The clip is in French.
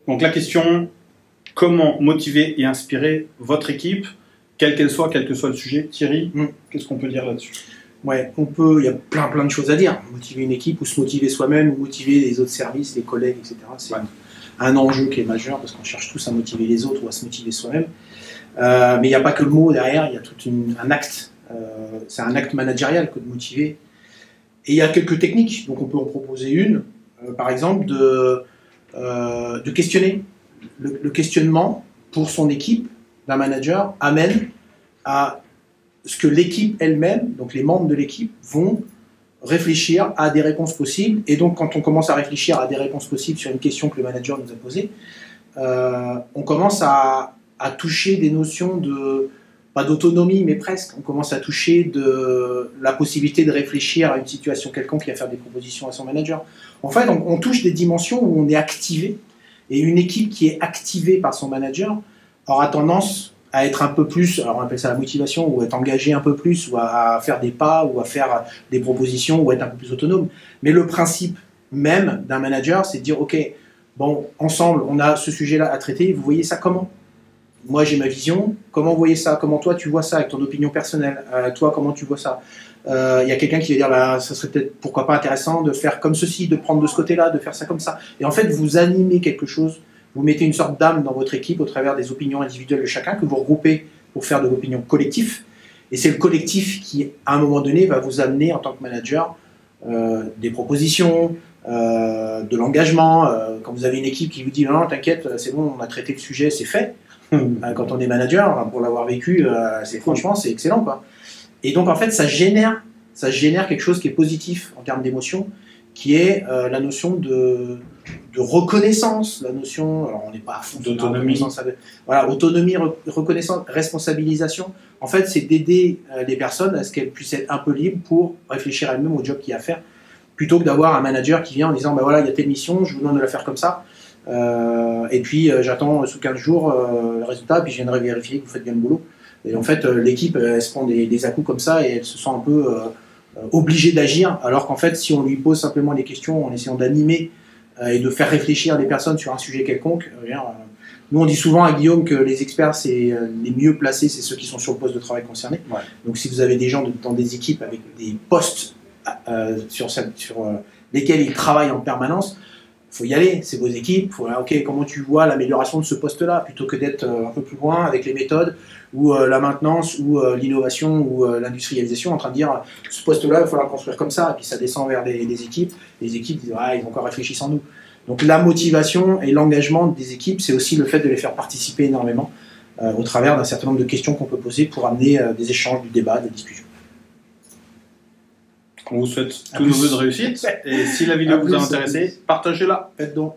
Donc la question, comment motiver et inspirer votre équipe, quelle qu'elle soit, quel que soit le sujet. Thierry, qu'est-ce qu'on peut dire là-dessus? Ouais, il y a plein de choses à dire. Motiver une équipe, ou se motiver soi-même, ou motiver les autres services, les collègues, etc. C'est un enjeu qui est majeur, parce qu'on cherche tous à motiver les autres ou à se motiver soi-même. Mais il n'y a pas que le mot derrière, il y a tout un acte. C'est un acte managérial que de motiver. Et il y a quelques techniques, donc on peut en proposer une, par exemple, de questionner. Le questionnement pour son équipe d'un manager amène à ce que l'équipe elle-même, donc les membres de l'équipe, vont réfléchir à des réponses possibles. Et donc, quand on commence à réfléchir à des réponses possibles sur une question que le manager nous a posée, on commence à toucher des notions de, pas d'autonomie, mais presque. On commence à toucher de la possibilité de réfléchir à une situation quelconque et à faire des propositions à son manager. En fait, on touche des dimensions où on est activé. Et une équipe qui est activée par son manager aura tendance à être un peu plus, alors on appelle ça la motivation, ou être engagé un peu plus, ou à faire des pas, ou à faire des propositions, ou être un peu plus autonome. Mais le principe même d'un manager, c'est de dire, ok, bon, ensemble, on a ce sujet-là à traiter, vous voyez ça comment? Moi, j'ai ma vision, comment vous voyez ça? Comment toi, tu vois ça avec ton opinion personnelle? Toi, comment tu vois ça? Il y a quelqu'un qui va dire, bah, ça serait peut-être, pourquoi pas intéressant de faire comme ceci, de prendre de ce côté-là, de faire ça comme ça. Et en fait, vous animez quelque chose, vous mettez une sorte d'âme dans votre équipe au travers des opinions individuelles de chacun que vous regroupez pour faire de l'opinion collective. Et c'est le collectif qui, à un moment donné, va vous amener en tant que manager des propositions, de l'engagement. Quand vous avez une équipe qui vous dit non, t'inquiète, c'est bon, on a traité le sujet, c'est fait. Quand on est manager, pour l'avoir vécu, franchement, c'est excellent, quoi. Et donc, en fait, ça génère quelque chose qui est positif en termes d'émotion, qui est la notion de reconnaissance, la notion, alors on n'est pas à fond d'autonomie, voilà, autonomie, reconnaissance, responsabilisation. En fait, c'est d'aider les personnes à ce qu'elles puissent être un peu libres pour réfléchir elles-mêmes au job qu'il y a à faire, plutôt que d'avoir un manager qui vient en disant, bah voilà, il y a telle mission, je vous demande de la faire comme ça. Et puis j'attends sous 15 jours le résultat, puis je viendrai vérifier que vous faites bien le boulot. Et en fait, l'équipe, elle se prend des à-coups comme ça et elle se sent un peu obligée d'agir, alors qu'en fait, si on lui pose simplement des questions en essayant d'animer et de faire réfléchir les personnes sur un sujet quelconque, nous on dit souvent à Guillaume que les experts, c'est les mieux placés, c'est ceux qui sont sur le poste de travail concerné. Ouais. Donc si vous avez des gens dans des équipes avec des postes sur lesquels ils travaillent en permanence, il faut y aller, c'est vos équipes, il faut ok, comment tu vois l'amélioration de ce poste-là, plutôt que d'être un peu plus loin avec les méthodes, ou la maintenance, ou l'innovation, ou l'industrialisation, en train de dire, ce poste-là, il va falloir construire comme ça, et puis ça descend vers les équipes disent, ah, ils ont encore réfléchi sans nous. Donc la motivation et l'engagement des équipes, c'est aussi le fait de les faire participer énormément, au travers d'un certain nombre de questions qu'on peut poser pour amener des échanges, du débat, des discussions. On vous souhaite tous nos vœux de réussite. Et si la vidéo vous a intéressé, partagez-la. Faites donc.